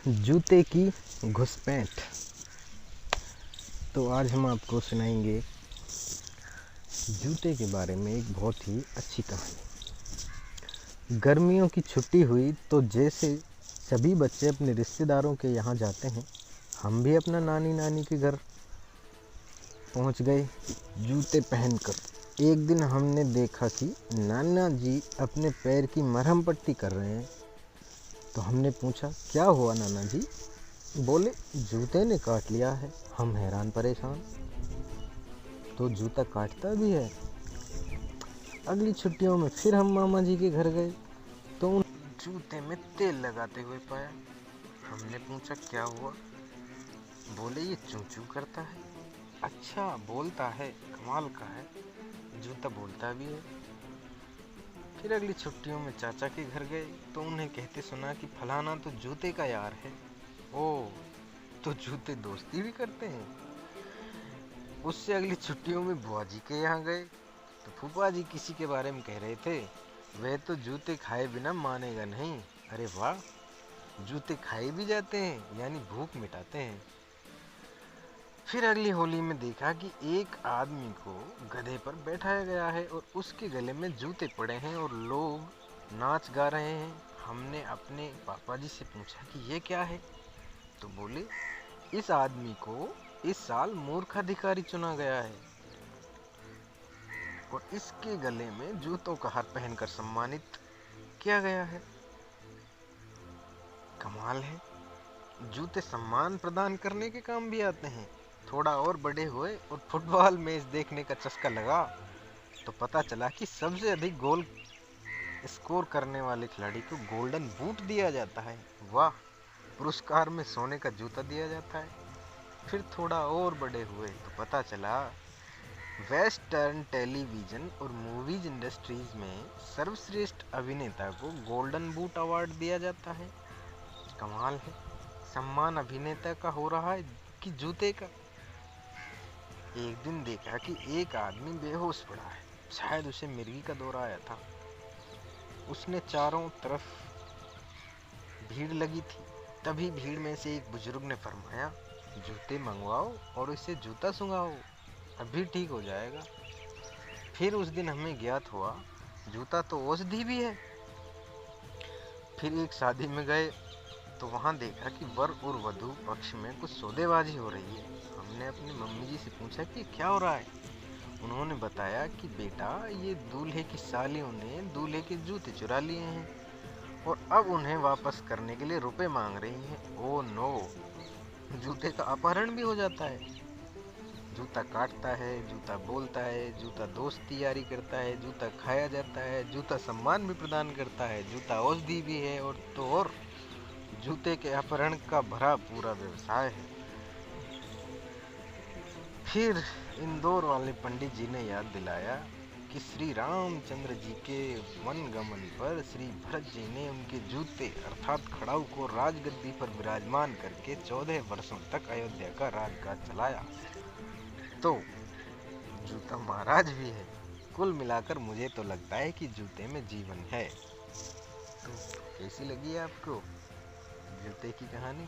जूते की घुसपैठ। तो आज हम आपको सुनाएंगे जूते के बारे में एक बहुत ही अच्छी कहानी। गर्मियों की छुट्टी हुई तो जैसे सभी बच्चे अपने रिश्तेदारों के यहाँ जाते हैं, हम भी अपना नानी नानी के घर पहुँच गए जूते पहनकर। एक दिन हमने देखा कि नाना जी अपने पैर की मरहम पट्टी कर रहे हैं। तो हमने पूछा, क्या हुआ नाना जी? बोले, जूते ने काट लिया है। हम हैरान परेशान, तो जूता काटता भी है? अगली छुट्टियों में फिर हम मामा जी के घर गए तो उन जूते में तेल लगाते हुए पाया। हमने पूछा, क्या हुआ? बोले, ये चूं चूं करता है। अच्छा, बोलता है, कमाल का है, जूता बोलता भी है। फिर अगली छुट्टियों में चाचा के घर गए तो उन्हें कहते सुना कि फलाना तो जूते का यार है। ओ, तो जूते दोस्ती भी करते हैं। उससे अगली छुट्टियों में बुआ जी के यहाँ गए तो फूफा जी किसी के बारे में कह रहे थे, वह तो जूते खाए बिना मानेगा नहीं। अरे वाह, जूते खाए भी जाते हैं, यानी भूख मिटाते हैं। फिर अगली होली में देखा कि एक आदमी को गधे पर बैठाया गया है और उसके गले में जूते पड़े हैं और लोग नाच गा रहे हैं। हमने अपने पापा जी से पूछा कि ये क्या है? तो बोले, इस आदमी को इस साल मूर्ख अधिकारी चुना गया है और इसके गले में जूतों का हार पहनकर सम्मानित किया गया है। कमाल है, जूते सम्मान प्रदान करने के काम भी आते हैं। थोड़ा और बड़े हुए और फुटबॉल मैच देखने का चस्का लगा तो पता चला कि सबसे अधिक गोल स्कोर करने वाले खिलाड़ी को गोल्डन बूट दिया जाता है। वाह, पुरस्कार में सोने का जूता दिया जाता है। फिर थोड़ा और बड़े हुए तो पता चला वेस्टर्न टेलीविजन और मूवीज इंडस्ट्रीज में सर्वश्रेष्ठ अभिनेता को गोल्डन बूट अवार्ड दिया जाता है। कमाल है, सम्मान अभिनेता का हो रहा है कि जूते का। एक दिन देखा कि एक आदमी बेहोश पड़ा है, शायद उसे मिर्गी का दौरा आया था। उसने चारों तरफ भीड़ लगी थी। तभी भीड़ में से एक बुजुर्ग ने फरमाया, जूते मंगवाओ और इसे जूता सुंघाओ, अभी ठीक हो जाएगा। फिर उस दिन हमें ज्ञात हुआ जूता तो औषधि भी है। फिर एक शादी में गए तो वहाँ देखा कि वर और वधू पक्ष में कुछ सौदेबाजी हो रही है। हमने अपनी मम्मी जी से पूछा कि क्या हो रहा है। उन्होंने बताया कि बेटा, ये दूल्हे की सालियों ने दूल्हे के जूते चुरा लिए हैं और अब उन्हें वापस करने के लिए रुपए मांग रही हैं। ओ नो, जूते का अपहरण भी हो जाता है। जूता काटता है, जूता बोलता है, जूता दोस्ती यारी करता है, जूता खाया जाता है, जूता सम्मान भी प्रदान करता है, जूता औषधि भी है और तो और जूते के अपहरण का भरा पूरा व्यवसाय है। फिर इंदौर वाले पंडित जी ने याद दिलाया कि श्री रामचंद्र जी के वनगमन पर श्री भरत जी ने उनके जूते अर्थात खड़ाऊ को राजगद्दी पर विराजमान करके 14 वर्षों तक अयोध्या का राजकाज चलाया। तो जूता महाराज भी है। कुल मिलाकर मुझे तो लगता है कि जूते में जीवन है। तो कैसी लगी आपको जूते की कहानी?